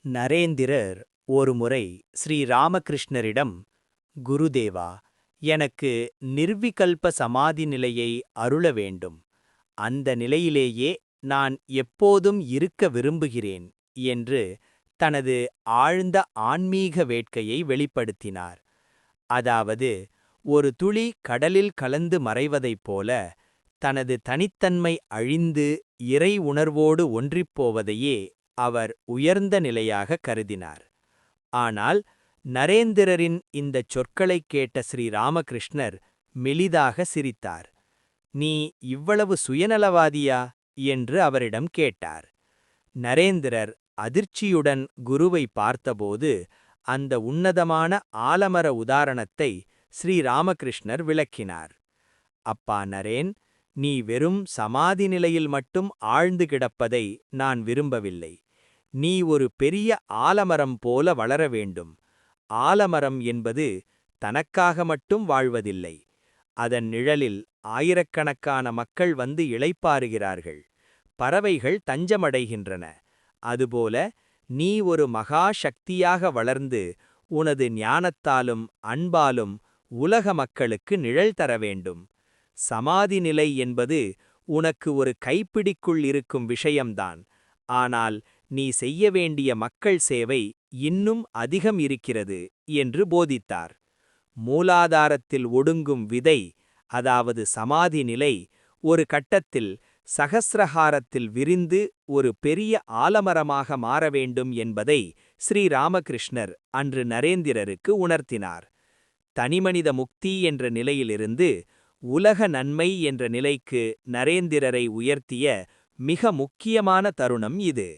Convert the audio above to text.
நரேந்திரர் ஒருமுறை ஸ்ரீ ராமகிருஷ்ணரிடம், குருதேவா, எனக்கு நிர்விகல்ப சமாதி நிலையை அருள வேண்டும். அந்த நிலையிலேயே நான் எப்போதும் இருக்க விரும்புகிறேன் என்று தனது ஆழ்ந்த ஆன்மீக வேட்கையை வெளிப்படுத்தினார். அதாவது, ஒரு துளி கடலில் கலந்து மறைவதைப் போல தனது தனித்தன்மை அழிந்து இறை உணர்வோடு ஒன்றிப்போவதையே அவர் உயர்ந்த நிலையாக கருதினார். ஆனால் நரேந்திரரின் இந்தச் சொற்களைக் கேட்ட ஸ்ரீ ராமகிருஷ்ணர் மெலிதாக சிரித்தார். நீ இவ்வளவு சுயநலவாதியா என்று அவரிடம் கேட்டார். நரேந்திரர் அதிர்ச்சியுடன் குருவை பார்த்தபோது அந்த உன்னதமான ஆலமர உதாரணத்தை ஸ்ரீ ராமகிருஷ்ணர் விளக்கினார். அப்பா நரேன், நீ வெறும் சமாதி நிலையில் மட்டும் ஆழ்ந்து கிடப்பதை நான் விரும்பவில்லை. நீ ஒரு பெரிய ஆலமரம் போல வளர வேண்டும். ஆலமரம் என்பது தனக்காக மட்டும் வாழ்வதில்லை. அதன் நிழலில் ஆயிரக்கணக்கான மக்கள் வந்து இளைப்பாறுகிறார்கள். பறவைகள் தஞ்சமடைகின்றன. அதுபோல நீ ஒரு மகா சக்தியாக வளர்ந்து உனது ஞானத்தாலும் அன்பாலும் உலக மக்களுக்கு நிழல் தர வேண்டும். சமாதி நிலை என்பது உனக்கு ஒரு கைப்பிடிக்குள் இருக்கும் விஷயம்தான். ஆனால் நீ செய்ய வேண்டிய மக்கள் சேவை இன்னும் அதிகம் இருக்கிறது என்று போதித்தார். மூலாதாரத்தில் ஒடுங்கும் விதை, அதாவது சமாதி நிலை, ஒரு கட்டத்தில் சகஸ்ரஹாரத்தில் விரிந்து ஒரு பெரிய ஆலமரமாக மாற வேண்டும் என்பதை ஸ்ரீ ராமகிருஷ்ணர் அன்று நரேந்திரருக்கு உணர்த்தினார். தனிமனித முக்தி என்ற நிலையிலிருந்து உலக நன்மை என்ற நிலைக்கு நரேந்திரரை உயர்த்திய மிக முக்கியமான தருணம் இது.